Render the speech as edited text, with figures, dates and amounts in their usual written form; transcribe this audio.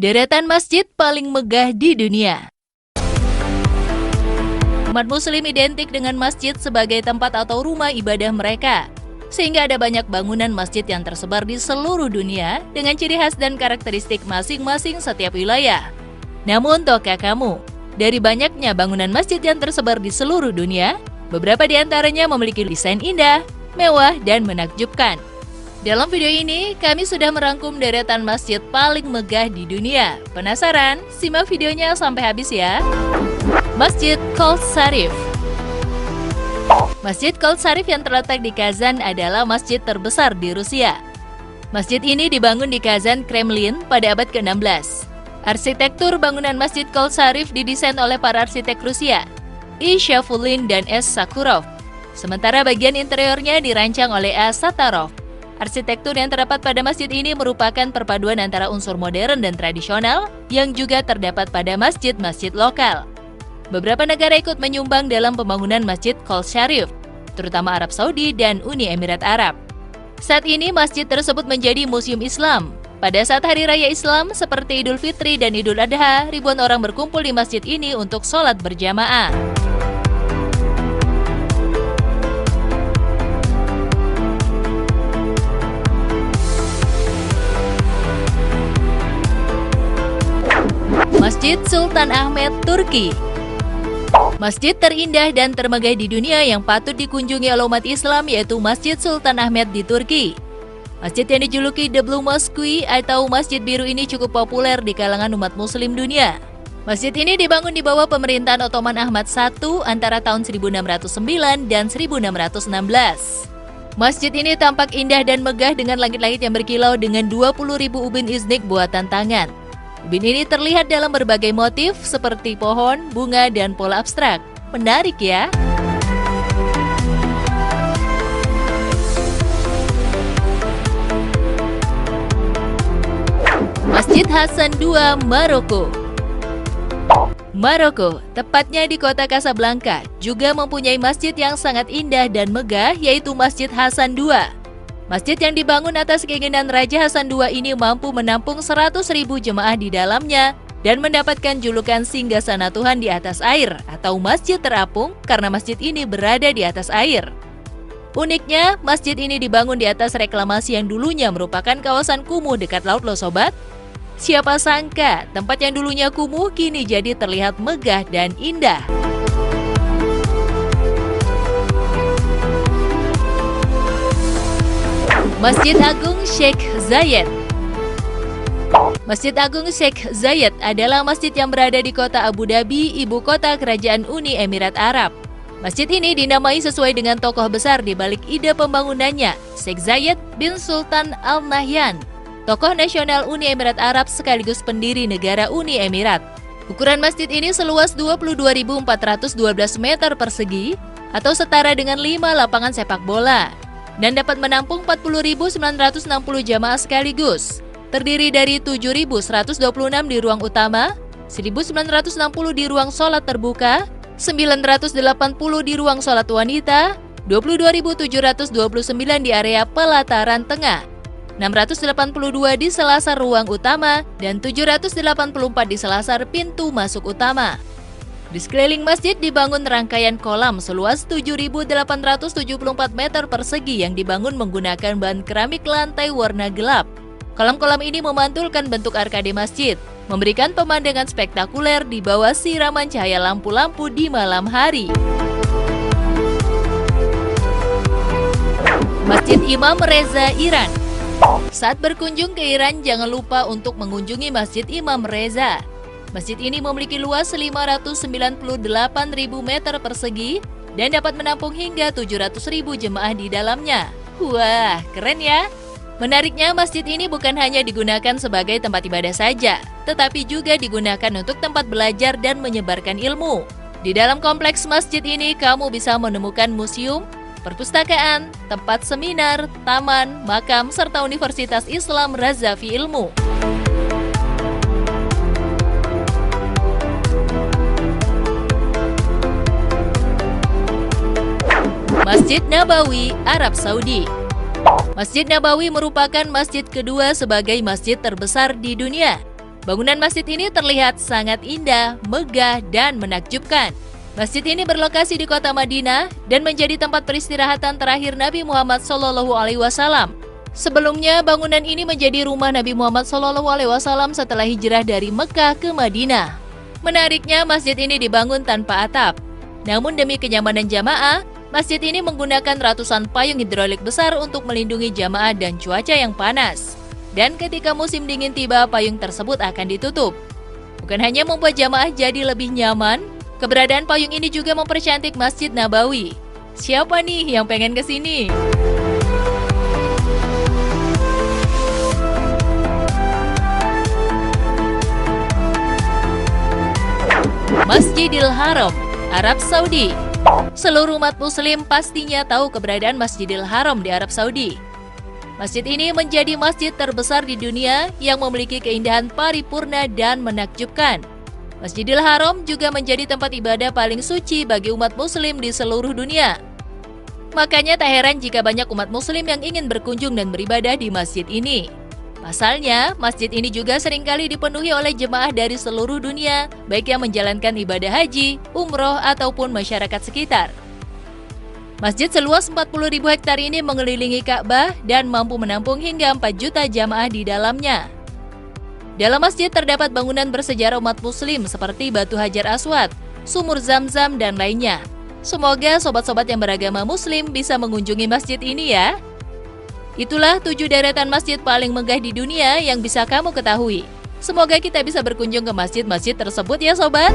Deretan masjid paling megah di dunia. Umat muslim identik dengan masjid sebagai tempat atau rumah ibadah mereka. Sehingga ada banyak bangunan masjid yang tersebar di seluruh dunia dengan ciri khas dan karakteristik masing-masing setiap wilayah. Namun, tahukah kamu, dari banyaknya bangunan masjid yang tersebar di seluruh dunia, beberapa di antaranya memiliki desain indah, mewah, dan menakjubkan. Dalam video ini, kami sudah merangkum deretan masjid paling megah di dunia. Penasaran? Simak videonya sampai habis ya. Masjid Qol Sharif. Masjid Qol Sharif yang terletak di Kazan adalah masjid terbesar di Rusia. Masjid ini dibangun di Kazan, Kremlin pada abad ke-16. Arsitektur bangunan Masjid Qol Sharif didesain oleh para arsitek Rusia, I. Shavulin dan S. Sakurov. Sementara bagian interiornya dirancang oleh A. Satarov. Arsitektur yang terdapat pada masjid ini merupakan perpaduan antara unsur modern dan tradisional yang juga terdapat pada masjid-masjid lokal. Beberapa negara ikut menyumbang dalam pembangunan Masjid Qol Sharif, terutama Arab Saudi dan Uni Emirat Arab. Saat ini masjid tersebut menjadi museum Islam. Pada saat hari raya Islam seperti Idul Fitri dan Idul Adha, ribuan orang berkumpul di masjid ini untuk sholat berjamaah. Masjid Sultan Ahmet, Turki. Masjid terindah dan termegah di dunia yang patut dikunjungi oleh umat Islam yaitu Masjid Sultan Ahmet di Turki. Masjid yang dijuluki The Blue Mosque atau Masjid Biru ini cukup populer di kalangan umat muslim dunia. Masjid ini dibangun di bawah pemerintahan Ottoman Ahmad I antara tahun 1609 dan 1616. Masjid ini tampak indah dan megah dengan langit-langit yang berkilau dengan 20.000 ubin iznik buatan tangan. Ubin ini terlihat dalam berbagai motif seperti pohon, bunga, dan pola abstrak. Menarik ya? Masjid Hasan II, Maroko. Maroko, tepatnya di kota Casablanca, juga mempunyai masjid yang sangat indah dan megah yaitu Masjid Hasan II. Masjid yang dibangun atas keinginan Raja Hasan II ini mampu menampung 100.000 jemaah di dalamnya dan mendapatkan julukan Singgasana Tuhan di atas air atau masjid terapung karena masjid ini berada di atas air. Uniknya, masjid ini dibangun di atas reklamasi yang dulunya merupakan kawasan kumuh dekat laut loh sobat. Siapa sangka tempat yang dulunya kumuh kini jadi terlihat megah dan indah. Masjid Agung Sheikh Zayed. Masjid Agung Sheikh Zayed adalah masjid yang berada di kota Abu Dhabi, ibu kota kerajaan Uni Emirat Arab. Masjid ini dinamai sesuai dengan tokoh besar di balik ide pembangunannya, Sheikh Zayed bin Sultan Al Nahyan, tokoh nasional Uni Emirat Arab sekaligus pendiri negara Uni Emirat. Ukuran masjid ini seluas 22.412 meter persegi atau setara dengan 5 lapangan sepak bola. Dan dapat menampung 40.960 jamaah sekaligus. Terdiri dari 7.126 di ruang utama, 1.960 di ruang sholat terbuka, 980 di ruang sholat wanita, 22.729 di area pelataran tengah, 682 di selasar ruang utama, dan 784 di selasar pintu masuk utama. Di sekeliling masjid dibangun rangkaian kolam seluas 7.874 meter persegi yang dibangun menggunakan bahan keramik lantai warna gelap. Kolam-kolam ini memantulkan bentuk arkade masjid, memberikan pemandangan spektakuler di bawah siraman cahaya lampu-lampu di malam hari. Masjid Imam Reza, Iran. Saat berkunjung ke Iran, jangan lupa untuk mengunjungi Masjid Imam Reza. Masjid ini memiliki luas 598.000 meter persegi dan dapat menampung hingga 700.000 jemaah di dalamnya. Wah, keren ya! Menariknya, masjid ini bukan hanya digunakan sebagai tempat ibadah saja, tetapi juga digunakan untuk tempat belajar dan menyebarkan ilmu. Di dalam kompleks masjid ini, kamu bisa menemukan museum, perpustakaan, tempat seminar, taman, makam, serta Universitas Islam Razavi Ilmu. Masjid Nabawi, Arab Saudi. Masjid Nabawi merupakan masjid kedua sebagai masjid terbesar di dunia. Bangunan masjid ini terlihat sangat indah, megah, dan menakjubkan. Masjid ini berlokasi di kota Madinah dan menjadi tempat peristirahatan terakhir Nabi Muhammad SAW. Sebelumnya, bangunan ini menjadi rumah Nabi Muhammad SAW setelah hijrah dari Mekah ke Madinah. Menariknya, masjid ini dibangun tanpa atap. Namun demi kenyamanan jamaah, masjid ini menggunakan ratusan payung hidrolik besar untuk melindungi jamaah dan cuaca yang panas. Dan ketika musim dingin tiba, payung tersebut akan ditutup. Bukan hanya membuat jamaah jadi lebih nyaman, keberadaan payung ini juga mempercantik Masjid Nabawi. Siapa nih yang pengen ke sini? Masjidil Haram, Arab Saudi. Seluruh umat muslim pastinya tahu keberadaan Masjidil Haram di Arab Saudi. Masjid ini menjadi masjid terbesar di dunia yang memiliki keindahan paripurna dan menakjubkan. Masjidil Haram juga menjadi tempat ibadah paling suci bagi umat muslim di seluruh dunia. Makanya tak heran jika banyak umat muslim yang ingin berkunjung dan beribadah di masjid ini. Pasalnya, masjid ini juga seringkali dipenuhi oleh jemaah dari seluruh dunia, baik yang menjalankan ibadah haji, umroh, ataupun masyarakat sekitar. Masjid seluas 40.000 hektar ini mengelilingi Ka'bah dan mampu menampung hingga 4 juta jamaah di dalamnya. Dalam masjid terdapat bangunan bersejarah umat muslim seperti Batu Hajar Aswad, Sumur Zam-Zam, dan lainnya. Semoga sobat-sobat yang beragama muslim bisa mengunjungi masjid ini ya. Itulah 7 deretan masjid paling megah di dunia yang bisa kamu ketahui. Semoga kita bisa berkunjung ke masjid-masjid tersebut ya sobat.